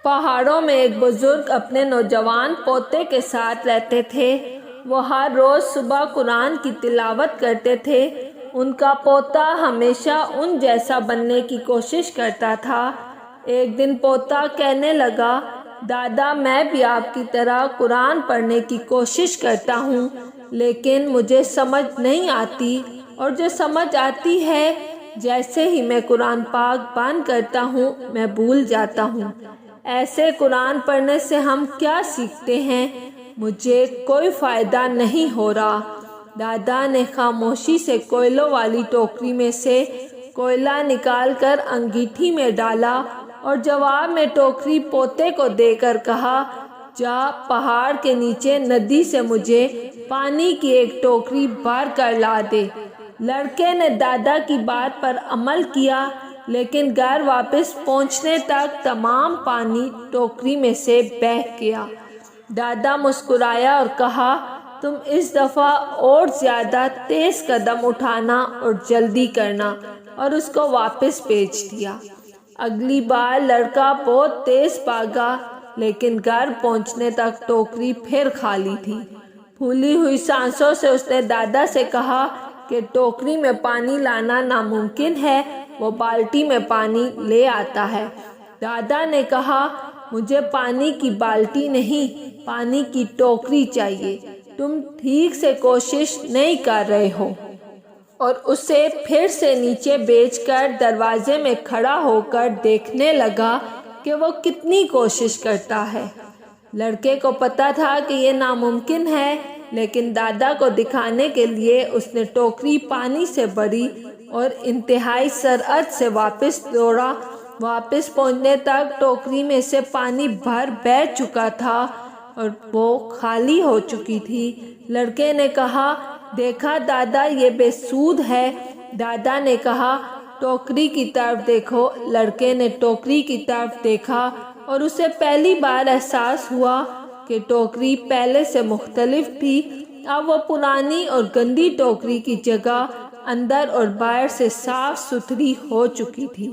پہاڑوں میں ایک بزرگ اپنے نوجوان پوتے کے ساتھ رہتے تھے۔ وہ ہر روز صبح قرآن کی تلاوت کرتے تھے۔ ان کا پوتا ہمیشہ ان جیسا بننے کی کوشش کرتا تھا۔ ایک دن پوتا کہنے لگا، دادا میں بھی آپ کی طرح قرآن پڑھنے کی کوشش کرتا ہوں، لیکن مجھے سمجھ نہیں آتی، اور جو سمجھ آتی ہے جیسے ہی میں قرآن پاک بند کرتا ہوں میں بھول جاتا ہوں۔ ایسے قرآن پڑھنے سے ہم کیا سیکھتے ہیں؟ مجھے کوئی فائدہ نہیں ہو رہا۔ دادا نے خاموشی سے کوئلوں والی ٹوکری میں سے کوئلہ نکال کر انگیٹھی میں ڈالا اور جواب میں ٹوکری پوتے کو دے کر کہا، جا پہاڑ کے نیچے ندی سے مجھے پانی کی ایک ٹوکری بھر کر لا دے۔ لڑکے نے دادا کی بات پر عمل کیا، لیکن گھر واپس پہنچنے تک تمام پانی ٹوکری میں سے بہہ گیا۔ دادا مسکرایا اور کہا، تم اس دفعہ اور زیادہ تیز قدم اٹھانا اور جلدی کرنا، اور اس کو واپس بھیج دیا۔ اگلی بار لڑکا بہت تیز بھاگا، لیکن گھر پہنچنے تک ٹوکری پھر خالی تھی۔ پھولی ہوئی سانسوں سے اس نے دادا سے کہا کہ ٹوکری میں پانی لانا ناممکن ہے، وہ بالٹی میں پانی لے آتا ہے۔ دادا نے کہا، مجھے پانی کی بالٹی نہیں، پانی کی ٹوکری چاہیے، تم ٹھیک سے کوشش نہیں کر رہے ہو۔ اور اسے پھر سے نیچے بھیج کر دروازے میں کھڑا ہو کر دیکھنے لگا کہ وہ کتنی کوشش کرتا ہے۔ لڑکے کو پتا تھا کہ یہ ناممکن ہے، لیکن دادا کو دکھانے کے لیے اس نے ٹوکری پانی سے بھری اور انتہائی سرعت سے واپس دوڑا۔ واپس پہنچنے تک ٹوکری میں سے پانی بھر بہہ چکا تھا اور وہ خالی ہو چکی تھی۔ لڑکے نے کہا، دیکھا دادا، یہ بے سود ہے۔ دادا نے کہا، ٹوکری کی طرف دیکھو۔ لڑکے نے ٹوکری کی طرف دیکھا اور اسے پہلی بار احساس ہوا کہ ٹوکری پہلے سے مختلف تھی۔ اب وہ پرانی اور گندی ٹوکری کی جگہ اندر اور باہر سے صاف ستھری ہو چکی تھی۔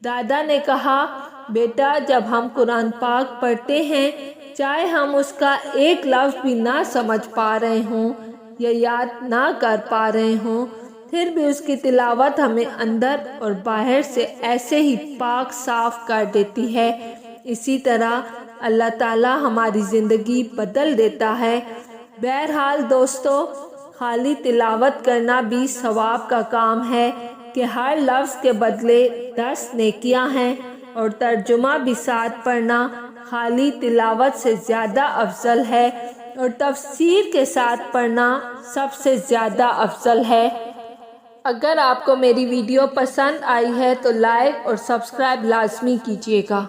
دادا نے کہا، بیٹا، جب ہم قرآن پاک پڑھتے ہیں، چاہے ہم اس کا ایک لفظ بھی نہ سمجھ پا رہے ہوں یا یاد نہ کر پا رہے ہوں، پھر بھی اس کی تلاوت ہمیں اندر اور باہر سے ایسے ہی پاک صاف کر دیتی ہے۔ اسی طرح اللہ تعالیٰ ہماری زندگی بدل دیتا ہے۔ بہرحال دوستو، خالی تلاوت کرنا بھی ثواب کا کام ہے کہ ہر لفظ کے بدلے 10 نیکیاں ہیں، اور ترجمہ بھی ساتھ پڑھنا خالی تلاوت سے زیادہ افضل ہے، اور تفسیر کے ساتھ پڑھنا سب سے زیادہ افضل ہے۔ اگر آپ کو میری ویڈیو پسند آئی ہے تو لائک اور سبسکرائب لازمی کیجیے گا۔